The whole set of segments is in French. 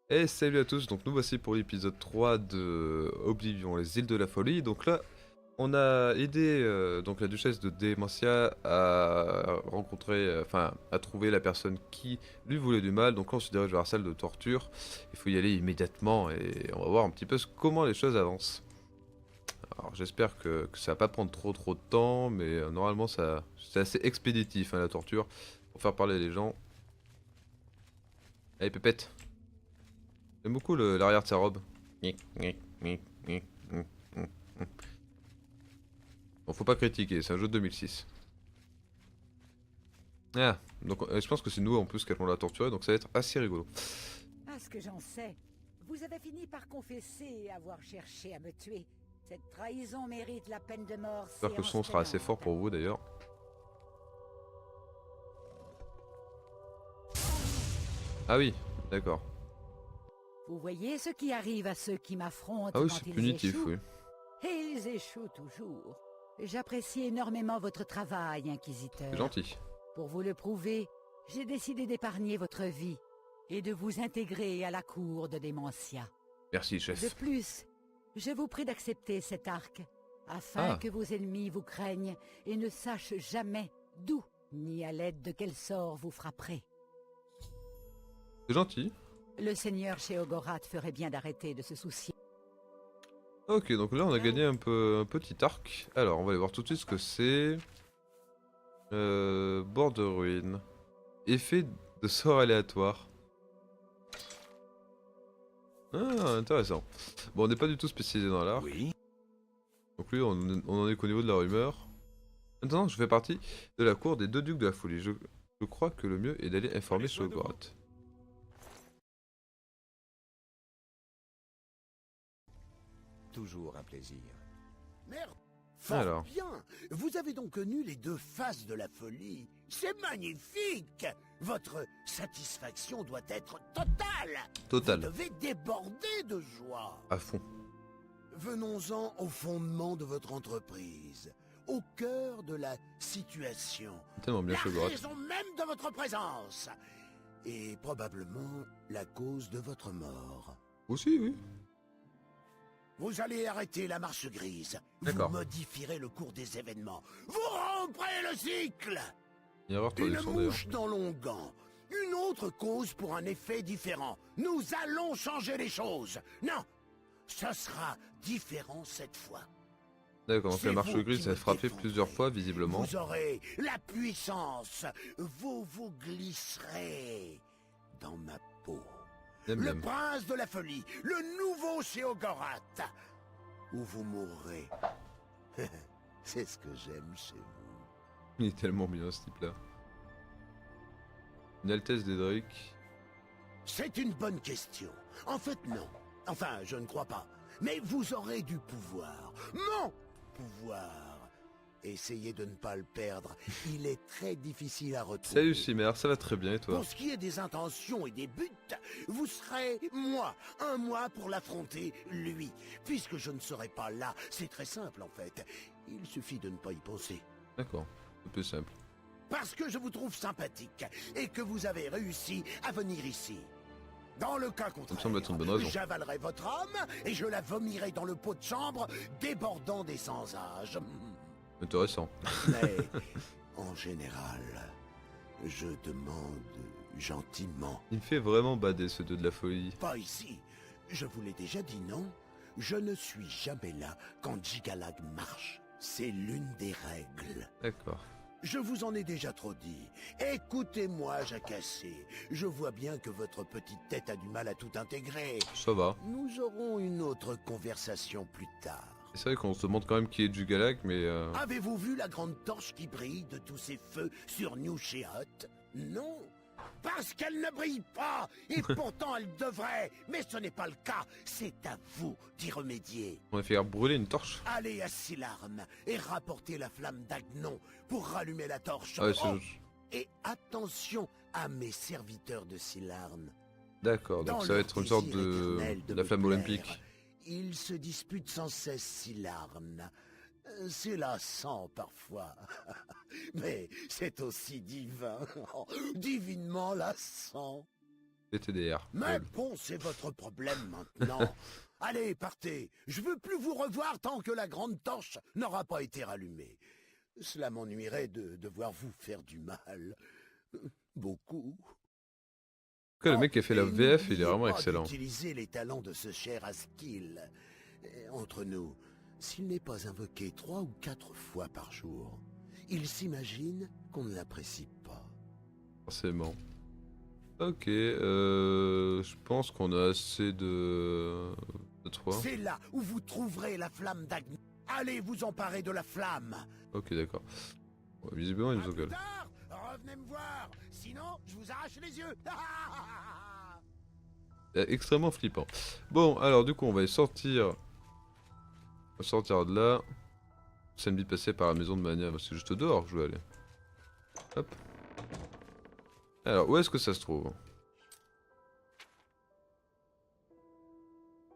Et salut à tous, donc nous voici pour l'épisode 3 de Oblivion, les îles de la folie. Donc là, on a aidé donc la duchesse de Démentia à rencontrer, enfin à trouver la personne qui lui voulait du mal. Donc là on se dirige vers la salle de torture. Il faut y aller immédiatement et on va voir un petit peu comment les choses avancent. Alors j'espère que ça va pas prendre trop de temps, mais normalement c'est assez expéditif hein, la torture pour faire parler les gens. Allez Pépette, j'aime beaucoup l'arrière de sa robe. Bon, faut pas critiquer, c'est un jeu de 2006. Ah, donc je pense que c'est nous en plus qui allons la torturer, donc ça va être assez rigolo. À ce que j'en sais, vous avez fini par confesser avoir cherché à me tuer. Cette trahison mérite la peine de mort J'espère que le son séance sera assez fort tenante. pour vous d'ailleurs. Ah oui, d'accord. Vous voyez ce qui arrive à ceux qui Ah m'affrontent oui, quand c'est ils punitif, échouent? oui. Et ils échouent toujours. J'apprécie énormément votre travail, C'est Inquisiteur. gentil. Pour vous le prouver, j'ai décidé d'épargner votre vie et de vous intégrer à la cour de Démentia. Merci, De chef. plus, je vous prie d'accepter cet arc, afin Ah, que vos ennemis vous craignent et ne sachent jamais d'où ni à l'aide de quel sort vous frapperez. c'est gentil. Le seigneur Sheogorath ferait bien d'arrêter de se soucier. Ok, donc là on a gagné un petit arc. Alors, on va aller voir tout de suite ce que c'est. Bord de ruine. Effet de sort aléatoire. Ah, intéressant. Bon, on n'est pas du tout spécialisé dans l'arc. Oui. Donc lui, on en est qu'au niveau de la rumeur. Maintenant, je fais partie de la cour des deux ducs de la folie. Je crois que le mieux est d'aller informer Prenez soin de vous. Shogorath. Toujours un plaisir. Merde. Fort Alors, bien. Vous avez donc connu les deux faces de la folie. C'est magnifique. Votre satisfaction doit être totale. total, Vous devez déborder de joie. à fond. Venons-en au fondement de votre entreprise, au cœur de la situation, Tellement bien la Shogorath. raison même de votre présence, et probablement la cause de votre mort. Aussi, oui. Vous allez arrêter la marche grise. Vous D'accord. modifierez le cours des événements. Vous romprez le cycle. Erreur de Une traduction d'ailleurs. mouche dans l'onguent. Une autre cause pour un effet différent. Nous allons changer les choses. Non, ce sera différent cette fois. D'accord, donc la C'est marche vous grise qui a me frappé défendrez. plusieurs fois, visiblement. Vous aurez la puissance. Vous vous glisserez dans ma peau. Même, Le même. prince de la folie, le nouveau Sheogorath. Ou vous mourrez. C'est ce que j'aime chez vous. Il est tellement bien ce type-là. Une Altesse d'Edric. C'est une bonne question. En fait, non. Enfin, je ne crois pas. Mais vous aurez du pouvoir. Mon pouvoir. Essayez de ne pas le perdre. Il est très difficile à retrouver. Salut Chimère, ça va très bien et toi? Pour ce qui est des intentions et des buts, vous serez moi. Un mois pour l'affronter, lui. Puisque je ne serai pas là, c'est très simple en fait. Il suffit de ne pas y penser. D'accord, c'est plus simple. Parce que je vous trouve sympathique et que vous avez réussi à venir ici. Dans le cas contraire, semble être une bonne raison. j'avalerai votre âme et je la vomirai dans le pot de chambre débordant des sans-âge. Intéressant. Mais, en général, je demande gentiment. Il me fait vraiment bader ce 2 de la folie. Pas ici. Je vous l'ai déjà dit, non? Je ne suis jamais là quand Gigalag marche. C'est l'une des règles. D'accord. Je vous en ai déjà trop dit. Écoutez-moi, Jacassé. Je vois bien que votre petite tête a du mal à tout intégrer. Ça va. Nous aurons une autre conversation plus tard. C'est vrai qu'on se demande quand même qui est Jugalak, mais Avez-vous vu la grande torche qui brille de tous ces feux sur New Sheot? Non. Parce qu'elle ne brille pas. Et pourtant elle devrait. Mais ce n'est pas le cas. C'est à vous d'y remédier. on a fait brûler une torche. Allez à Silarn et rapportez la flamme d'Agnon pour rallumer la torche. Ah ouais, Oh, et attention à mes serviteurs de Silarn. D'accord, donc Dans ça va leur être une sorte désir éternel de la me flamme plaire, olympique. Ils se disputent sans cesse Silarn. C'est lassant parfois. Mais c'est aussi divin. Divinement lassant. TDR. Mais bon, c'est votre problème maintenant. Allez, partez. Je veux plus vous revoir tant que la grande torche n'aura pas été rallumée. Cela m'ennuierait de devoir vous faire du mal. Beaucoup. Le mec qui a fait la et VF, il est n'oubliez vraiment pas excellent. d'utiliser les talents de ce cher Askill. Entre nous, s'il n'est pas invoqué 3 ou 4 fois par jour, il s'imagine qu'on ne l'apprécie pas. Forcément. Ok, je pense qu'on a assez de 3. C'est là où vous trouverez la flamme d'Agni. Allez vous emparer de la flamme. Ok, d'accord. Ouais, visiblement, ils nous À plus engueulent. tard, revenez me voir, sinon je vous arrache les yeux. Extrêmement flippant. Bon, alors du coup, on va sortir. On va sortir de là. Ça me dit de passer par la maison de Mania. C'est juste dehors que je veux aller. Hop. Alors, où est-ce que ça se trouve?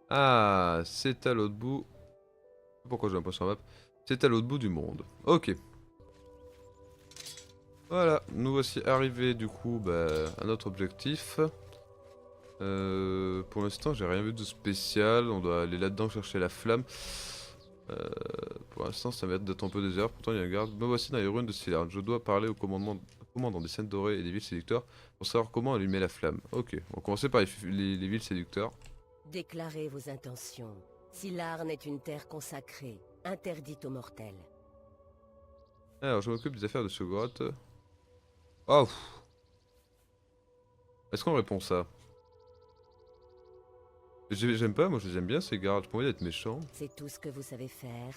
Ah, c'est à l'autre bout. Pourquoi j'ai l'impression map? C'est à l'autre bout du monde. Ok. Voilà, nous voici arrivés du coup à notre objectif. Pour l'instant, j'ai rien vu de spécial. On doit aller là-dedans chercher la flamme. Pour l'instant, ça va être d'être un peu désert. Pourtant, il y a un garde. Me voici dans les ruines de Sillard. Je dois parler au commandant des scènes dorées et des villes séducteurs pour savoir comment allumer la flamme. Ok, on va commencer par les villes séducteurs. Déclarez vos intentions. Sillard est une terre consacrée, interdite aux mortels. Alors, je m'occupe des affaires de Shogorat. Oh. Est-ce qu'on répond ça? J'aime pas, moi je les aime bien ces gardes, j'ai pas envie d'être méchant. C'est tout ce que vous savez faire.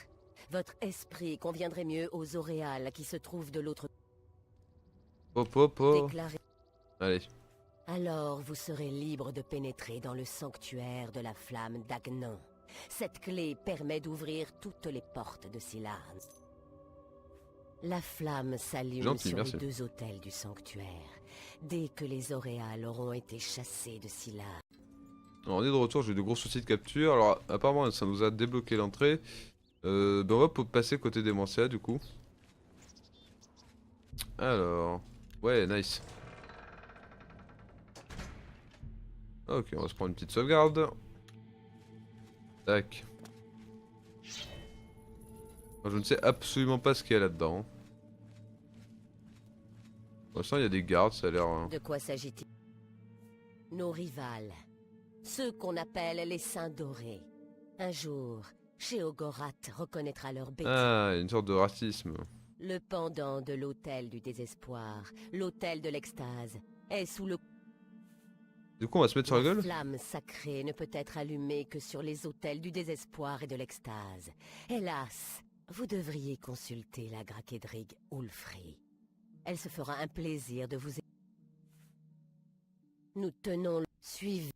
Votre esprit conviendrait mieux aux auréales qui se trouvent de l'autre. Hop hop hop. Déclarez. Allez. Alors vous serez libre de pénétrer dans le sanctuaire de la flamme d'Agnan. Cette clé permet d'ouvrir toutes les portes de Sillard. La flamme s'allume Gentil, sur merci. les 2 autels du sanctuaire, dès que les auréales auront été chassés de Sillard. Alors, on est de retour, j'ai eu de gros soucis de capture. Alors apparemment ça nous a débloqué l'entrée. On va passer côté Démentia du coup. Alors... Ouais, nice. Ok, on va se prendre une petite sauvegarde. Tac. Moi, je ne sais absolument pas ce qu'il y a là-dedans. Pour l'instant, il y a des gardes, ça a l'air... De quoi s'agit-il? Nos rivales. Ceux qu'on appelle les Saints Dorés. Un jour, Sheogorath reconnaîtra leur bêtise. Ah, il y a une sorte de racisme. Le pendant de l'autel du désespoir, l'autel de l'extase, est sous le... Du coup, on va se mettre sur la gueule? flamme sacrée ne peut être allumée que sur les autels du désespoir et de l'extase. Hélas, vous devriez consulter la Grakedrig Ulfri. Elle se fera un plaisir de vous... Nous tenons le... Suivez.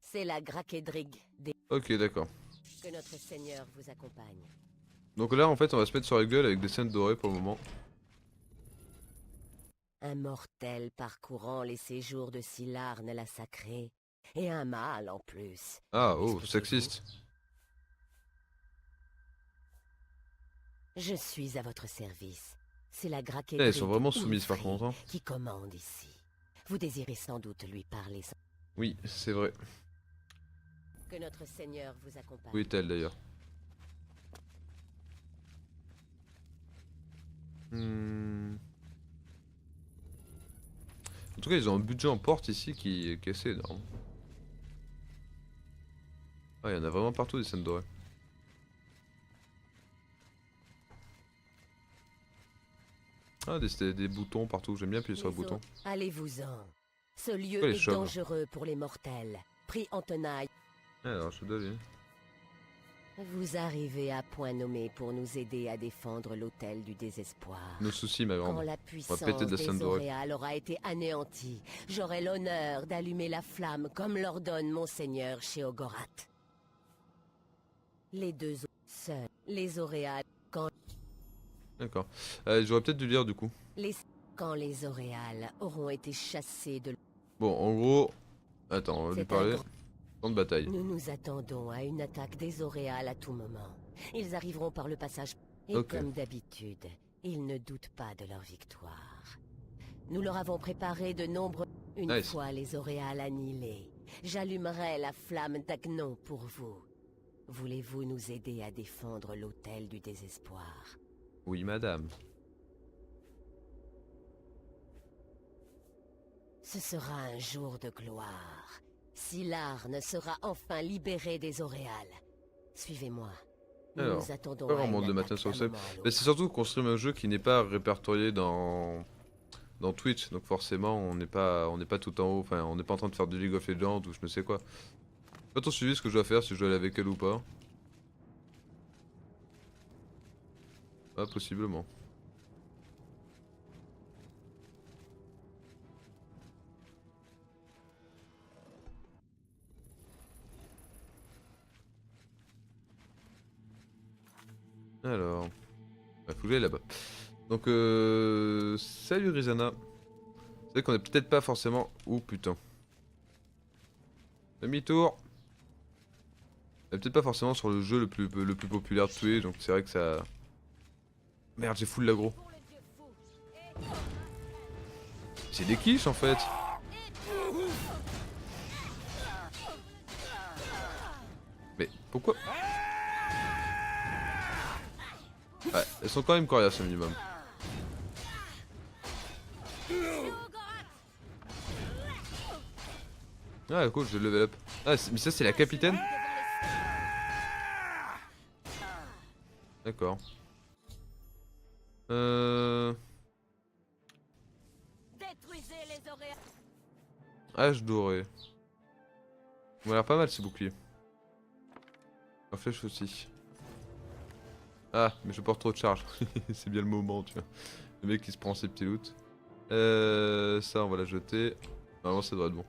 C'est la Grakedrig des... Ok, d'accord. Que notre Seigneur vous accompagne. Donc là, en fait, on va se mettre sur la gueule avec des scènes dorées pour le moment. Un mortel parcourant les séjours de Sillarne la sacrée, et un mâle en plus. Ah, oh, Expliquez-vous. sexiste. Je suis à votre service. C'est la Eh, Grakedrig elles sont vraiment soumises par Ulfri contre. Hein. qui commande ici. Vous désirez sans doute lui parler. Oui, c'est vrai. Que notre Seigneur vous accompagne. Où est-elle d'ailleurs? En tout cas, ils ont un budget en porte ici qui est assez énorme. Ah, il y en a vraiment partout des scènes dorées. Ah, des boutons partout, j'aime bien appuyer sur le Les bouton. autres, allez-vous-en. Ce lieu Pourquoi les est chauves dangereux pour les mortels. Pris en tenaille. Alors, je dois aller. Vous arrivez à point nommé pour nous aider à défendre l'autel du désespoir. Nos soucis, ma Quand grande. la péter puissance de la des scène dorée. auréales aura été anéantie, j'aurai l'honneur d'allumer la flamme comme l'ordonne Monseigneur Sheogorath. Les 2 seuls, les auréales, D'accord. J'aurais peut-être dû lire du coup. quand les auréales auront été chassés de... Bon, en gros... Attends, on va lui C'est un parler. grand- Temps de bataille. Nous nous attendons à une attaque des auréales à tout moment. Ils arriveront par le passage. Et Ok. comme d'habitude, ils ne doutent pas de leur victoire. Nous leur avons préparé de nombreux... Une Nice. fois les auréales annihilés, j'allumerai la flamme d'Agnon pour vous. Voulez-vous nous aider à défendre l'autel du désespoir? Oui, madame. Ce sera un jour de gloire. Silarne sera enfin libéré des auréales. Suivez-moi. Nous Alors, nous attendons pas à vraiment une de matin attaque sur le d'un sel. moment à Mais l'autre. c'est surtout qu'on stream un jeu qui n'est pas répertorié dans Twitch, donc forcément on n'est pas tout en haut, enfin on n'est pas en train de faire du League of Legends ou je ne sais quoi. Pas trop suivi ce que je dois faire, si je dois aller avec elle ou pas. Ah, possiblement. Alors, faut que j'aille là-bas. Donc salut Rizana. C'est vrai qu'on est peut-être pas forcément... Oh putain. Demi-tour. On est peut-être pas forcément sur le jeu le plus populaire de Twitch, donc c'est vrai que ça... Merde, j'ai full l'aggro. C'est des quiches en fait. Mais pourquoi? Ouais, elles sont quand même coriaces au minimum. Ah cool, je level up. Ah mais ça c'est la capitaine? D'accord. Détruisez les auréales. Hache dorée. On a l'air pas mal ces boucliers. La flèche aussi. Ah, mais je porte trop de charge. C'est bien le moment, tu vois. Le mec qui se prend ses petits loots. Ça, on va la jeter. Normalement, ça doit être bon.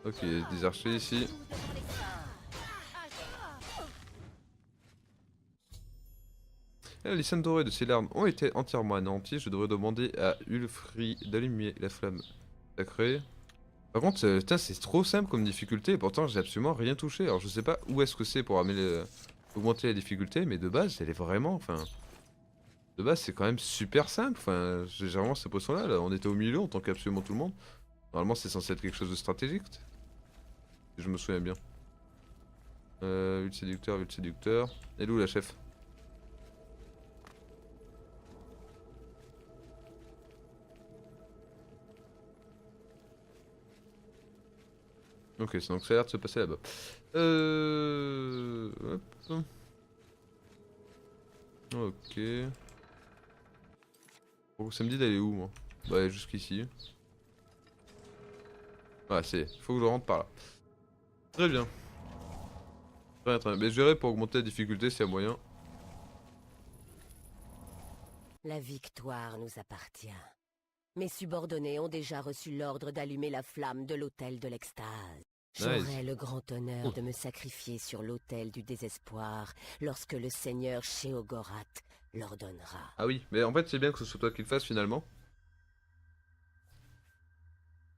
Ok, il y a des archers ici. Les licennes dorées de ces larmes ont été entièrement anéanties. Je devrais demander à Ulfri d'allumer la flamme sacrée. Par contre, putain, c'est trop simple comme difficulté. Et pourtant, j'ai absolument rien touché. Alors, je sais pas où est-ce que c'est pour augmenter la difficulté. Mais de base, elle est vraiment. Enfin. De base, c'est quand même super simple. Enfin, j'ai vraiment cette impression-là. Là. On était au milieu, on tank absolument tout le monde. Normalement, c'est censé être quelque chose de stratégique. Si je me souviens bien. Huile séducteur, huile séducteur. Elle est où la chef? Ok, donc ça a l'air de se passer là-bas. Hop. Ok. Bon, ça me dit d'aller où, moi? Bah, jusqu'ici. Ah, faut que je rentre par là. Très bien. Très bien, très bien. Mais je verrai pour augmenter la difficulté s'il y a moyen. La victoire nous appartient. Mes subordonnés ont déjà reçu l'ordre d'allumer la flamme de l'autel de l'extase. J'aurai Nice. le grand honneur de me sacrifier sur l'autel du désespoir lorsque le seigneur Sheogorath l'ordonnera. Ah oui, mais en fait, c'est bien que ce soit toi qui le fasse finalement.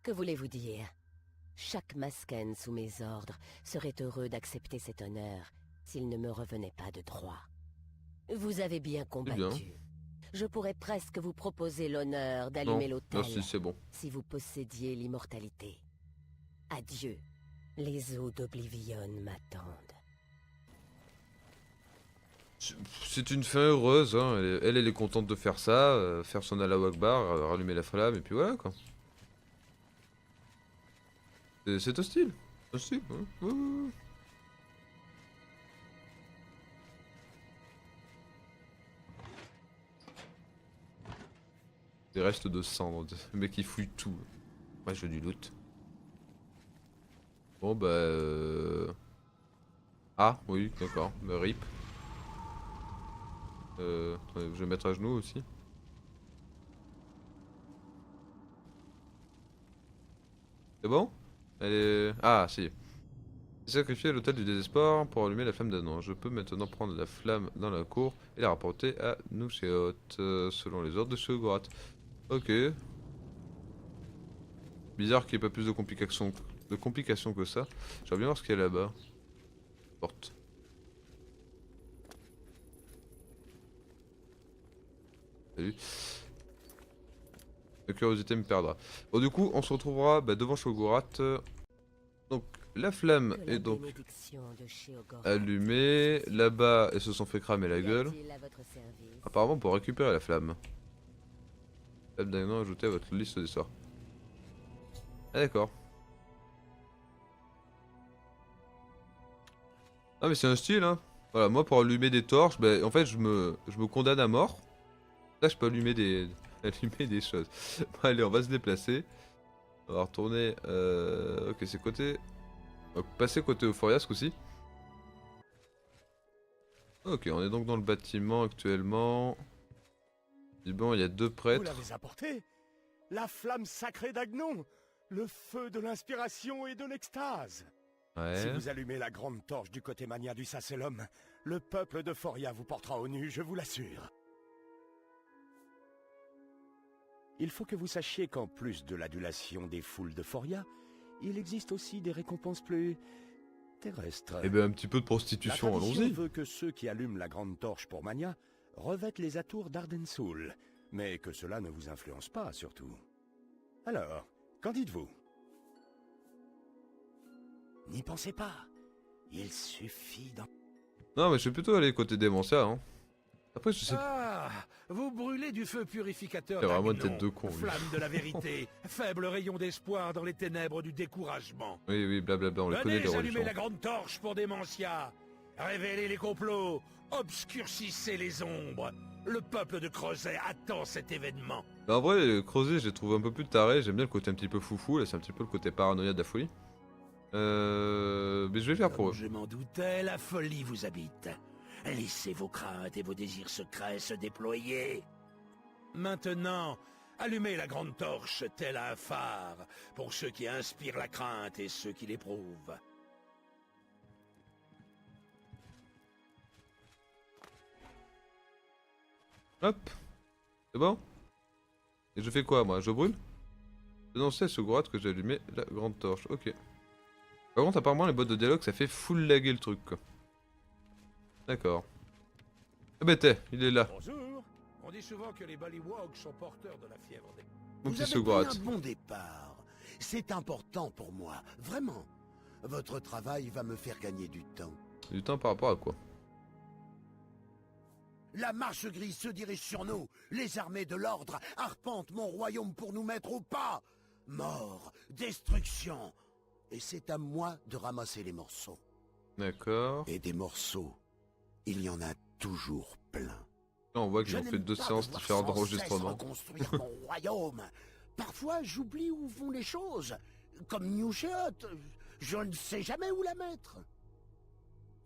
Que voulez-vous dire? Chaque Masken sous mes ordres serait heureux d'accepter cet honneur s'il ne me revenait pas de droit. Vous avez bien combattu. Je pourrais presque vous proposer l'honneur d'allumer Non, l'autel merci, c'est bon. si vous possédiez l'immortalité. Adieu. Les eaux d'Oblivion m'attendent. C'est une fin heureuse, hein. Elle est contente de faire ça, faire son Allahu Akbar, rallumer la flamme, et puis voilà quoi. C'est hostile. Hostile, hein. Ouais, ouais, ouais. Des restes de cendres, le mec il fouille tout. Moi je veux du loot. Bon bah Ah oui d'accord, bah, rip. Attendez, je vais mettre à genoux aussi. C'est bon? Elle est... Ah si. J'ai sacrifié l'autel du désespoir pour allumer la flamme d'Anon. Je peux maintenant prendre la flamme dans la cour et la rapporter à Nusheot, selon les ordres de Sheogorath. Ok. Bizarre qu'il n'y ait pas plus de complications que ça. J'aimerais bien voir ce qu'il y a là-bas. Porte. Salut. La curiosité me perdra. Bon, du coup, on se retrouvera devant Shogorat. Donc, la flamme Que la est donc bénédiction de Sheogorath allumée. Là-bas, elles se sont fait cramer la gueule. soit-il à votre service. Apparemment, pour récupérer la flamme. Flamme d'Agnon ajoutée à votre liste des sorts. Ah, d'accord. Ah, mais c'est un style, hein. Voilà, moi, pour allumer des torches, en fait, je me condamne à mort. Là, je peux allumer allumer des choses. Bon, allez, on va se déplacer. On va retourner. Ok, c'est côté. On va passer côté Euphoria ce coup-ci. Ok, on est donc dans le bâtiment actuellement. Et bon, il y a deux Vous prêtres. l'avez apporté? La flamme sacrée d'Agnon, le feu de l'inspiration et de l'extase. Si Ouais. vous allumez la grande torche du côté mania du Sacellum, le peuple de Foria vous portera au nu, je vous l'assure. Il faut que vous sachiez qu'en plus de l'adulation des foules de Foria, il existe aussi des récompenses plus terrestres. Et ben un petit peu de La prostitution, tradition allons-y. veut que ceux qui allument la grande torche pour Mania revêtent les atours d'Ardensoul, mais que cela ne vous influence pas, surtout. Alors, qu'en dites-vous? N'y pensez pas. Il suffit d'en... Non, mais je suis plutôt allé côté Démentia, hein. Après, je sais pas. Ah, vous brûlez du feu purificateur C'est vraiment une d'Agnon, tête de con, lui. flamme de la vérité, faible rayon d'espoir dans les ténèbres du découragement. Oui, oui, blablabla, on les connaît, Venez les allumer religions. la grande torche pour Démentia, révélez les complots, obscurcissez les ombres. Le peuple de Creuset attend cet événement. Bah, en vrai, Creuset, j'ai trouvé un peu plus taré. J'aime bien le côté un petit peu foufou. Là, c'est un petit peu le côté paranoïa de la folie. Mais je vais faire pour eux. Je m'en doutais, la folie vous habite. Laissez vos craintes et vos désirs secrets se déployer. Maintenant, allumez la grande torche tel un phare pour ceux qui inspirent la crainte et ceux qui l'éprouvent. Hop. C'est bon? Et je fais quoi, moi? Je brûle? Dénoncer ce Shogorat que j'ai allumé la grande torche. Ok. Par contre, apparemment, les boîtes de dialogue, ça fait full laguer le truc, quoi. D'accord. Ah bah t'es, il est là. Bonjour. On dit souvent que les Ballywogs sont porteurs de la fièvre des... Mon Vous petit avez Shogorat. pris un bon départ. C'est important pour moi, vraiment. Votre travail va me faire gagner du temps. Du temps par rapport à quoi? La marche grise se dirige sur nous. Les armées de l'ordre arpentent mon royaume pour nous mettre au pas. Mort, destruction. Et c'est à moi de ramasser les morceaux. D'accord. Et des morceaux, il y en a toujours plein. Là, on voit qu'ils Je ont fait n'aime deux pas séances devoir différentes sans cesse d'enregistrement. reconstruire mon royaume. Parfois, j'oublie où vont les choses. Comme New Sheot, je ne sais jamais où la mettre.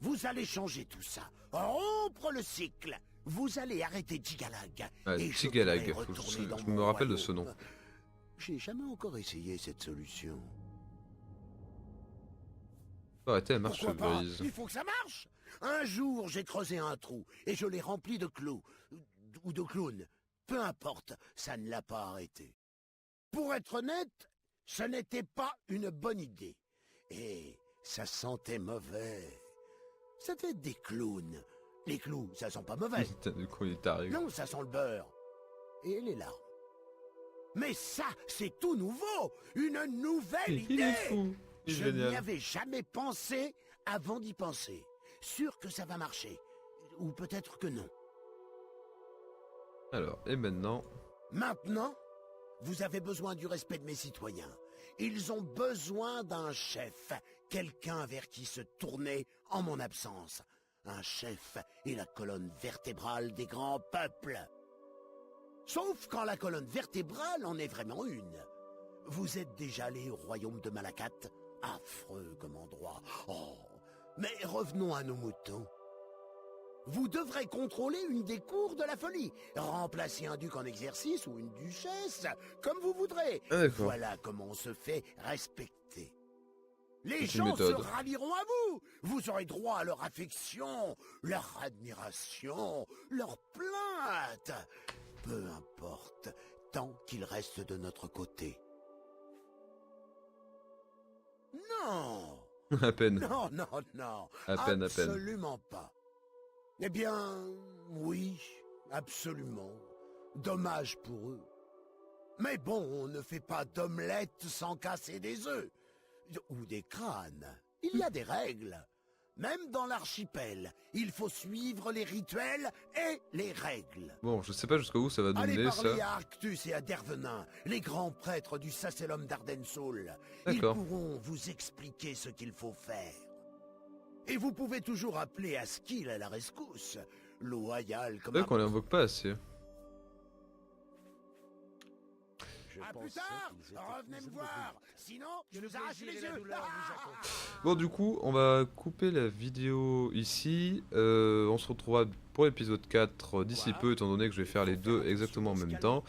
Vous allez changer tout ça, rompre le cycle. Vous allez arrêter Tchigalag. Ah, et je Tchigalag, pourrai faut que retourner dans je mon me rappelle de ce nom. royaume. J'ai jamais encore essayé cette solution. Faut arrêter la marche Pourquoi pas? grise. Il faut que ça marche. Un jour, j'ai creusé un trou et je l'ai rempli de clous. Ou de clowns. Peu importe, ça ne l'a pas arrêté. Pour être honnête, ce n'était pas une bonne idée. Et ça sentait mauvais. Ça devait être des clowns. Les clous, ça sent pas mauvais. Putain, du coup, il est taré. Non, ça sent le beurre. Et les larmes. Mais ça, c'est tout nouveau. Une nouvelle Il idée. est fou. Il est Je n'y génial. avais jamais pensé avant d'y penser. Sûr que ça va marcher. Ou peut-être que non. Alors, et maintenant? Maintenant, vous avez besoin du respect de mes citoyens. Ils ont besoin d'un chef. Quelqu'un vers qui se tourner en mon absence. Un chef est la colonne vertébrale des grands peuples. Sauf quand la colonne vertébrale en est vraiment une. Vous êtes déjà allé au royaume de Malakat? Affreux comme endroit. Oh, mais revenons à nos moutons. Vous devrez contrôler une des cours de la folie. Remplacer un duc en exercice ou une duchesse, comme vous voudrez. Ah, d'accord. Voilà comment on se fait respecter. Les C'est une gens se méthode. rallieront à vous. Vous aurez droit à leur affection, leur admiration, leur plainte. Peu importe, tant qu'ils restent de notre côté. Non, À peine. non, non, non. À peine, à peine. Absolument pas. Eh bien, oui, absolument. Dommage pour eux. Mais bon, on ne fait pas d'omelette sans casser des œufs. Ou des crânes. Il y a des règles. Même dans l'archipel, il faut suivre les rituels et les règles. Bon, je sais pas jusqu'où ça va nous Allez mener, parler ça. à Arctus et à Dervenin, les grands prêtres du Sacellum d'Ardensoul. Ils D'accord. pourront vous expliquer ce qu'il faut faire. Et vous pouvez toujours appeler Askil à la rescousse, loyal comme C'est vrai un... qu'on les invoque pas assez. Je À plus pensais tard, qu'ils étaient revenez plus me voir. immobiles. Sinon, je vous arrache les yeux. Bon, du coup, on va couper la vidéo ici. On se retrouvera pour l'épisode 4 d'ici peu, étant donné que je vais faire les deux exactement en même temps.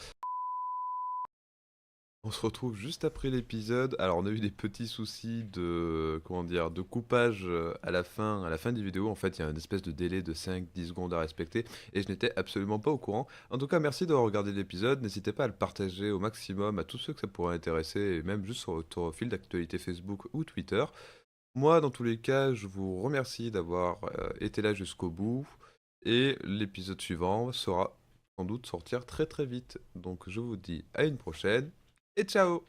On se retrouve juste après l'épisode. Alors, on a eu des petits soucis de, comment dire, de coupage à la fin des vidéos. En fait, il y a une espèce de délai de 5-10 secondes à respecter et je n'étais absolument pas au courant. En tout cas, merci d'avoir regardé l'épisode. N'hésitez pas à le partager au maximum à tous ceux que ça pourrait intéresser, et même juste sur votre fil d'actualité Facebook ou Twitter. Moi, dans tous les cas, je vous remercie d'avoir été là jusqu'au bout. Et l'épisode suivant sera sans doute sortir très très vite. Donc, je vous dis à une prochaine. Et ciao!